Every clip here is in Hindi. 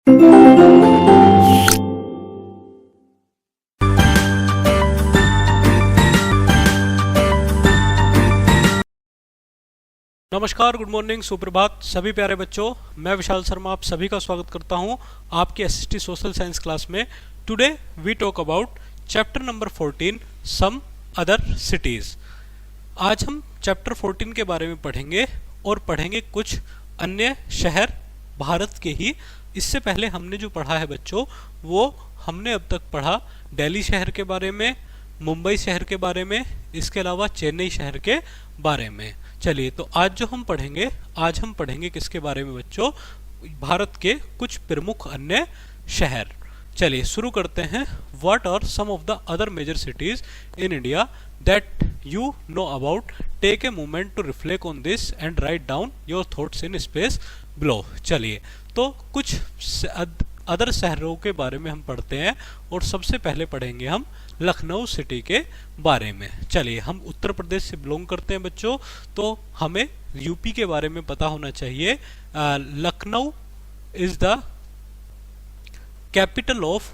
नमस्कार, गुड मॉर्निंग, सुप्रभात सभी प्यारे बच्चों। मैं विशाल शर्मा आप सभी का स्वागत करता हूं आपकी एसएसटी सोशल साइंस क्लास में। Today we talk about chapter number 14 some other cities. आज हम चैप्टर 14 के बारे में पढ़ेंगे और पढ़ेंगे कुछ अन्य शहर भारत के ही। इससे पहले हमने जो पढ़ा है बच्चों, वो हमने अब तक पढ़ा दिल्ली शहर के बारे में, मुंबई शहर के बारे में, इसके अलावा चेन्नई शहर के बारे में। चलिए, तो आज जो हम पढ़ेंगे, आज हम पढ़ेंगे किसके बारे में बच्चों? भारत के कुछ प्रमुख अन्य शहर। चलिए शुरू करते हैं। What are some of the other major cities in India that you know about? Take a moment to reflect on this and write down your thoughts in space below. चलिए, तो कुछ अदर शहरों के बारे में हम पढ़ते हैं और सबसे पहले पढ़ेंगे हम लखनऊ सिटी के बारे में। चलिए, हम उत्तर प्रदेश से बिलोंग करते हैं बच्चों, तो हमें यूपी के बारे में पता होना चाहिए। Lucknow is the capital of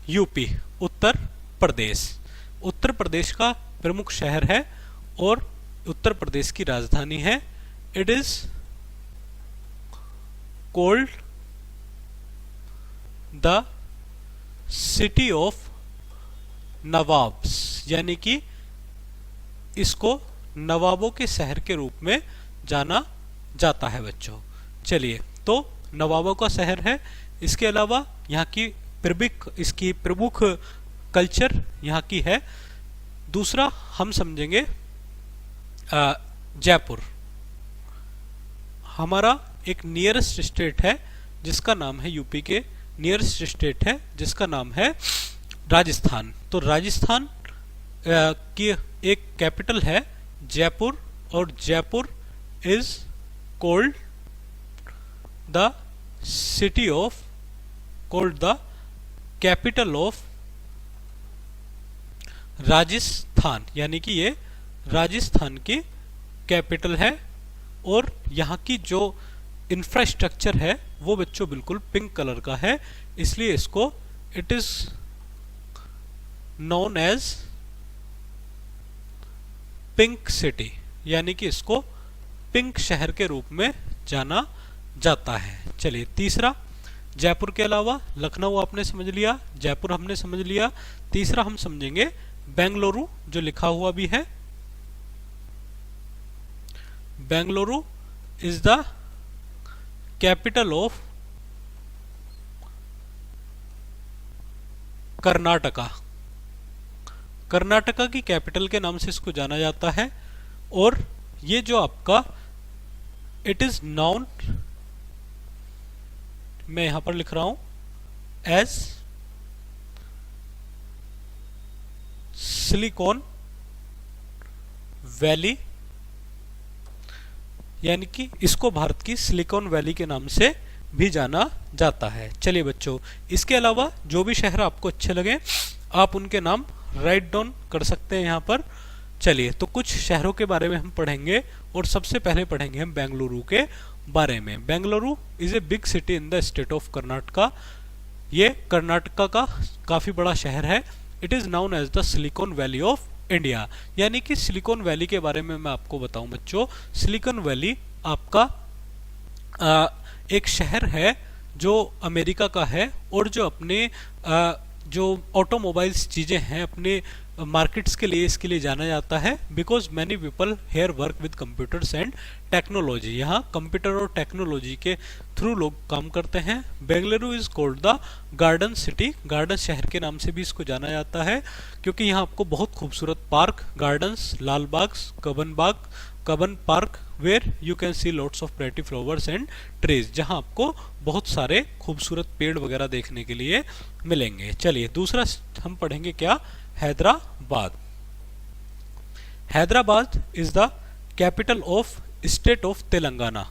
UP, Uttar Pradesh. Uttar Pradesh का प्रमुख शहर है और उत्तर प्रदेश की राजधानी है। It is called the city of nawabs, यानी कि इसको नवाबों के शहर के रूप में जाना जाता है बच्चों। चलिए, तो नवाबों का शहर है। इसके अलावा यहाँ की प्रमुख कल्चर यहाँ की है। दूसरा हम समझेंगे जयपुर। हमारा एक नियरेस्ट स्टेट है जिसका नाम है, यूपी के नियरेस्ट स्टेट है जिसका नाम है राजस्थान। तो राजस्थान की एक कैपिटल है जयपुर, और Jaipur is called the city of, called the capital of Rajasthan, यानी कि ये राजस्थान की कैपिटल है। और यहाँ की जो इंफ्रास्ट्रक्चर है वो बच्चों बिल्कुल पिंक कलर का है, इसलिए इसको it is known as pink city, यानी कि इसको पिंक शहर के रूप में जाना जाता है। चलिए, तीसरा, जयपुर के अलावा लखनऊ आपने समझ लिया, जयपुर हमने समझ लिया। तीसरा हम समझेंगे बेंगलुरु, जो लिखा हुआ भी है। Bengaluru is the capital of Karnataka. Karnataka की कैपिटल के नाम से इसको जाना जाता है। और ये जो आपका इट इज नाउन, मैं यहां पर लिख रहा हूं एज सिलिकॉन वैली, यानी कि इसको भारत की सिलिकॉन वैली के नाम से भी जाना जाता है। चलिए बच्चों, इसके अलावा जो भी शहर आपको अच्छे लगे आप उनके नाम राइट डाउन कर सकते हैं यहाँ पर। चलिए, तो कुछ शहरों के बारे में हम पढ़ेंगे और सबसे पहले पढ़ेंगे हम बेंगलुरु के बारे में। Bengaluru is a big city in the state of Karnataka. ये कर्नाटका का काफी बड़ा शहर है। It is known as the Silicon Valley of India, यानी कि सिलिकॉन वैली के बारे में मैं आपको बताऊं बच्चों, सिलिकॉन वैली आपका एक शहर है जो अमेरिका का है, और जो अपने जो ऑटोमोबाइल्स चीजें हैं अपने मार्केट्स के लिए, इसके लिए जाना जाता है। Because many people here work with computers and technology, यहाँ कंप्यूटर और टेक्नोलॉजी के थ्रू लोग काम करते हैं। Bengaluru is called the garden city, garden शहर के नाम से भी इसको जाना जाता है, क्योंकि यहाँ आपको बहुत खूबसूरत park, gardens, Lal Bagh, Cubbon park, where you can see lots of pretty flowers and trees, जहाँ आपको बहुत सारे खूबसूरत पेड़ वगैरह देखने के लिए मिलेंगे। चलिए, दूसरा हम पढ़ेंगे क्या? Hyderabad. Hyderabad is the capital of state of Telangana.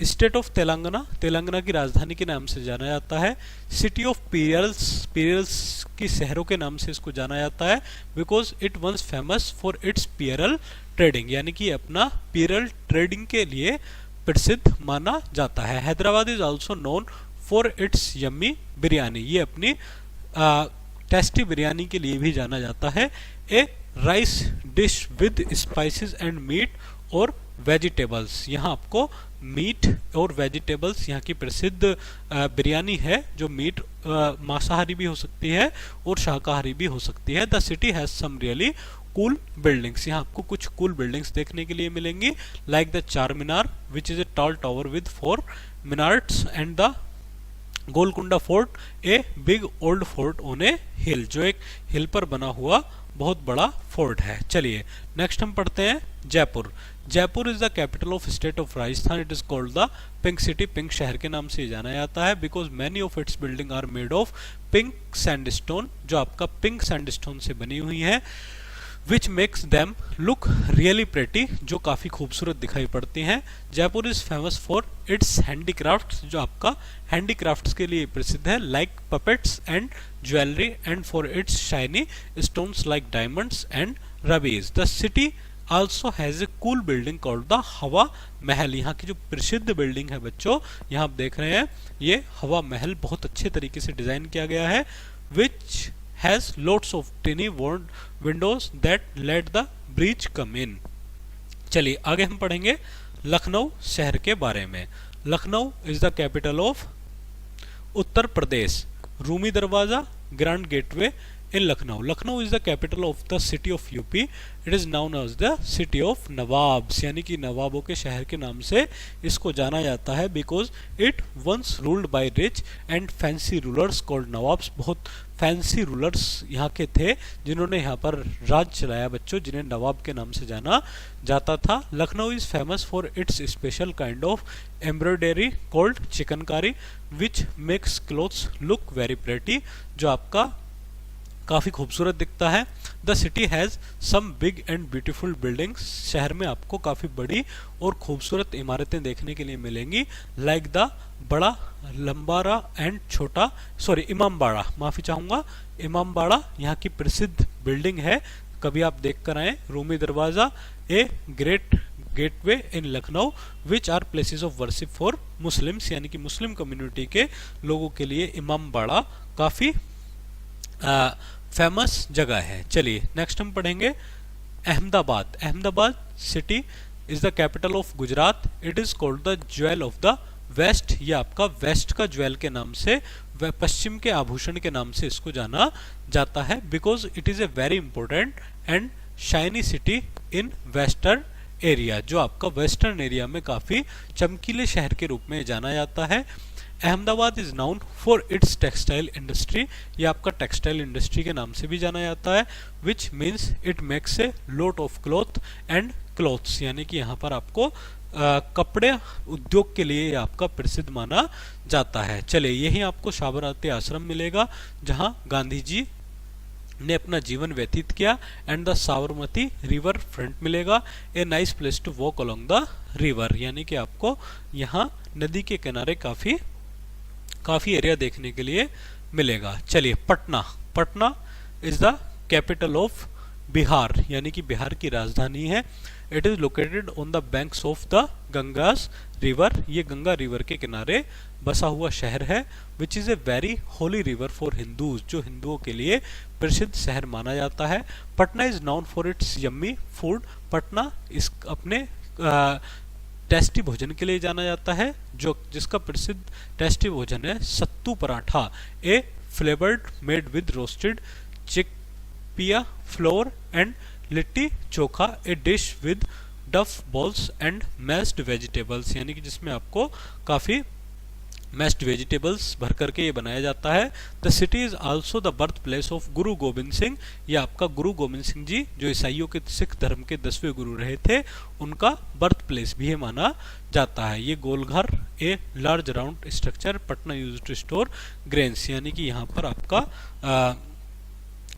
State of Telangana, Telangana की राजधानी के नाम से जाना जाता है। सिटी ऑफ पीरियल्स, पीरियल्स की शहरों के नाम से इसको जाना जाता है, because it once famous for its pearl trading, यानी कि अपना पीरल ट्रेडिंग के लिए प्रसिद्ध माना जाता है। Hyderabad is also known for its yummy biryani, ये अपनी टेस्टी बिरयानी के लिए भी जाना जाता है। A rice dish with spices and meat और वेजिटेबल्स, यहाँ आपको मीट और वेजिटेबल्स यहाँ की प्रसिद्ध बिरयानी है, जो मीट मांसाहारी भी हो सकती है और शाकाहारी भी हो सकती है। The city has some really cool buildings, यहाँ आपको कुछ कूल बिल्डिंग्स देखने के लिए मिलेंगी, like the Char Minar which is a tall tower with 4 minars and the Golconda fort, a big old fort on a hill, जो एक हिल पर बना हुआ बहुत बड़ा फोर्ट है। चलिए नेक्स्ट हम पढ़ते हैं Jaipur. Jaipur is the capital of state of Rajasthan, it is called the pink city, pink शहर के नाम से जाना जाता है, because many of its building are made of pink sandstone, जो आपका पिंक सैंडस्टोन से बनी हुई है, which makes them look really pretty, जो काफी खूबसूरत दिखाई पड़ती हैं। Jaipur is famous for its handicrafts, जो आपका हैंडीक्राफ्ट्स के लिए प्रसिद्ध है, like puppets and jewellery, and for its shiny stones like diamonds and rubies. The city also has a cool building called the Hawa Mahal, यहाँ की जो प्रसिद्ध बिल्डिंग है बच्चों, यहाँ आप देख रहे हैं, ये हवा महल बहुत अच्छे तरीके से डिजाइन किया गया है, विच has lots of tiny windows that let the breeze come in। चलिए आगे हम पढ़ेंगे लखनऊ शहर के बारे में। Lucknow is the capital of Uttar Pradesh, Rumi Darwaza grand gateway in Lucknow. Lucknow is the capital of the city of UP, it is known as the city of nawabs, यानी कि नवाबों के शहर के नाम से इसको जाना जाता है, because it once ruled by rich and fancy rulers called nawabs, बहुत फैंसी रूलर्स यहाँ के थे जिन्होंने यहाँ पर राज चलाया बच्चों, जिन्हें नवाब के नाम से जाना जाता था। Lucknow is famous for its special kind of embroidery called chikankari, which makes clothes look very pretty, जो आपका काफी खूबसूरत दिखता है। The city has some big and beautiful buildings, शहर में आपको काफी बड़ी और खूबसूरत इमारतें देखने के लिए मिलेंगी, लाइक द बड़ा लंबारा एंड छोटा इमामबाड़ा, माफी चाहूंगा, इमामबाड़ा यहाँ की प्रसिद्ध बिल्डिंग है, कभी आप देख कर आए। Rumi Darwaza, a great gateway in Lucknow, which are places of worship for Muslims, यानी कि मुस्लिम कम्युनिटी के लोगों के लिए इमामबाड़ा काफी फेमस जगह है। चलिए नेक्स्ट हम पढ़ेंगे Ahmedabad. Ahmedabad city is the capital of Gujarat, it is called the jewel of the west, ये आपका वेस्ट का ज्वेल के नाम से, पश्चिम के आभूषण के नाम से इसको जाना जाता है, because it is a very important and shiny city in western area, जो आपका वेस्टर्न एरिया में काफी चमकीले शहर के रूप में जाना जाता है। Ahmedabad is noun for its textile industry, ये आपका टेक्सटाइल इंडस्ट्री के नाम से भी जाना जाता है, which means it makes a lot of cloth and clothes, यानी कि यहाँ पर आपको कपड़े उद्योग के लिए आपका प्रसिद्ध माना जाता है। चलिए यही आपको साबरमती आश्रम मिलेगा, जहाँ गांधी जी ने अपना जीवन व्यतीत किया, and the Sabarmati river front मिलेगा, a nice place to walk along the river, यानी कि आपको यहाँ नदी के किनारे काफी एरिया देखने के लिए मिलेगा। चलिए Patna, Patna is the capital of Bihar, यानी कि बिहार की राजधानी है। It is located on the banks of the Ganges river, ये गंगा रिवर के किनारे बसा हुआ शहर है, which is a very holy river for Hindus, जो हिंदुओं के लिए प्रसिद्ध शहर माना जाता है। Patna is known for its yummy food, Patna इस अपने टेस्टी भोजन के लिए जाना जाता है, जो जिसका प्रसिद्ध टेस्टी भोजन है sattu paratha, a flavoured made with roasted chickpea flour and litti chokha, a dish with dough balls and mashed vegetables, यानी कि जिसमें आपको काफी मैश्ड वेजिटेबल्स भर करके ये बनाया जाता है। The city is also the birth place of गुरु गोविंद सिंह, ये आपका गुरु गोविंद सिंह जी जो ईसाइयों के सिख धर्म के 10वें गुरु रहे थे, उनका बर्थ प्लेस भी है माना जाता है। ये Golghar, a large round structure, Patna used to store grains, यानी कि यहाँ पर आपका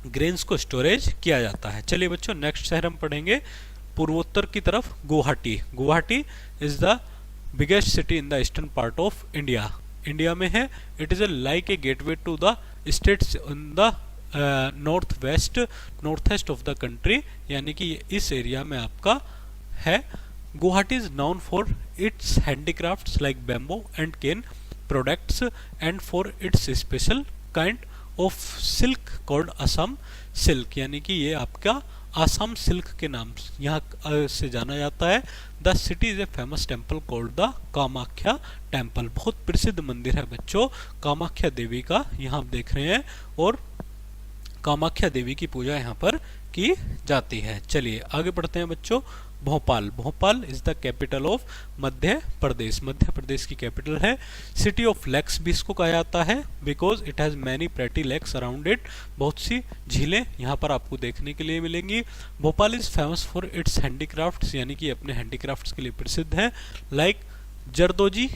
ग्रेन्स को स्टोरेज किया जाता है। चलिए बच्चों नेक्स्ट शहर हम पढ़ेंगे पूर्वोत्तर की तरफ, Guwahati. Guwahati is the biggest city in the eastern part of India, India में है। It is like a gateway to the states in the north east of the country, यानी कि इस एरिया में आपका है Guwahati is known for its handicrafts like bamboo and cane products and for its special kind of silk called Assam silk, यानी कि ये आपका आसाम सिल्क के नाम यहाँ से जाना जाता है। The city is a famous temple called the Kamakhya temple, बहुत प्रसिद्ध मंदिर है बच्चों कामाख्या देवी का, यहाँ आप देख रहे हैं, और कामाख्या देवी की पूजा यहाँ पर की जाती है। चलिए आगे बढ़ते हैं बच्चों। Bhopal, Bhopal is the capital of Madhya Pradesh, Madhya Pradesh की कैपिटल है। सिटी ऑफ लेक्स भी इसको कहा जाता है because it has many pretty lakes around it, बहुत सी झीलें यहाँ पर आपको देखने के लिए मिलेंगी। Bhopal is famous for its handicrafts, यानी कि अपने हैंडीक्राफ्ट्स के लिए प्रसिद्ध है, like zardozi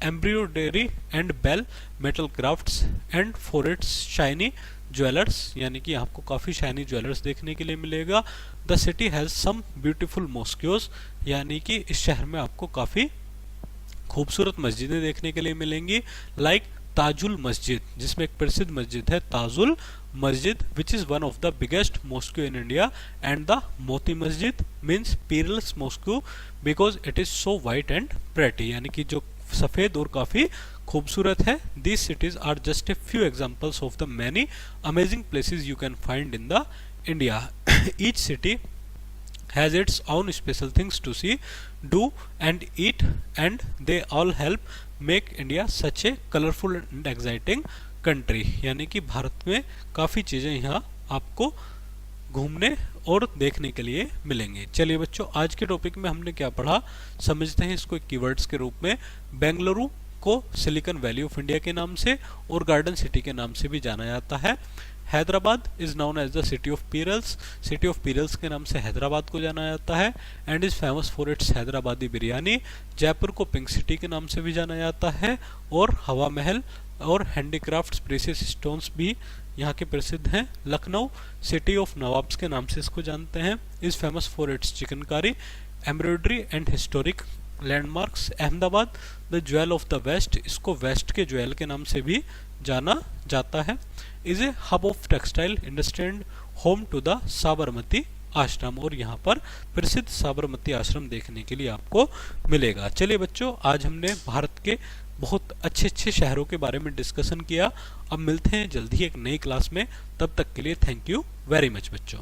embroidery and bell metal crafts and for its shiny jewellers, यानी कि आपको काफ़ी शाइनी ज्वेलर्स देखने के लिए मिलेगा। The city has some beautiful mosques, यानी कि इस शहर में आपको काफ़ी खूबसूरत मस्जिदें देखने के लिए मिलेंगी, लाइक ताजुल मस्जिद, जिसमें एक प्रसिद्ध मस्जिद है Tajul Masjid which is one of the biggest mosque in India, and the Moti Masjid means pearls mosque because it is so white and pretty, यानी कि जो सफ़ेद और काफ़ी खूबसूरत है। These cities are just a few examples of the many amazing places you can find in the India. Each city has its own special things to see, do and eat, and they all help make India such a colorful and exciting country. यानी कि भारत में काफ़ी चीज़ें यहाँ आपको घूमने और देखने के लिए मिलेंगे। चलिए बच्चों आज के टॉपिक में हमने क्या पढ़ा समझते हैं इसको कीवर्ड्स के रूप में। बेंगलुरु को सिलिकॉन वैली ऑफ इंडिया के नाम से और गार्डन सिटी के नाम से भी जाना जाता है। Hyderabad is known as the city of pearls, city of pearls के नाम से हैदराबाद को जाना जाता है, and is famous for its Hyderabadi biryani. Jaipur को पिंक सिटी के नाम से भी जाना जाता है, और हवा महल और हैंडीक्राफ्ट्स प्रेशियस स्टोन्स भी यहाँ के प्रसिद्ध हैं। लखनऊ सिटी ऑफ नवाब्स के नाम से इसको जानते हैं, is famous for its chikankari, embroidery and historic landmarks. Ahmedabad the jewel of the west, इसको वेस्ट के ज्वेल के नाम से भी जाना जाता है। Is a hub of textile industry and home to the Sabarmati Ashram, और यहाँ पर प्रसिद्ध साबरमती आश्रम देखने के लिए आपको मिलेगा। चलिए बच्चों आज हमने भारत के बहुत अच्छे अच्छे शहरों के बारे में डिस्कशन किया। अब मिलते हैं जल्दी एक नई क्लास में, तब तक के लिए थैंक यू वेरी मच बच्चों।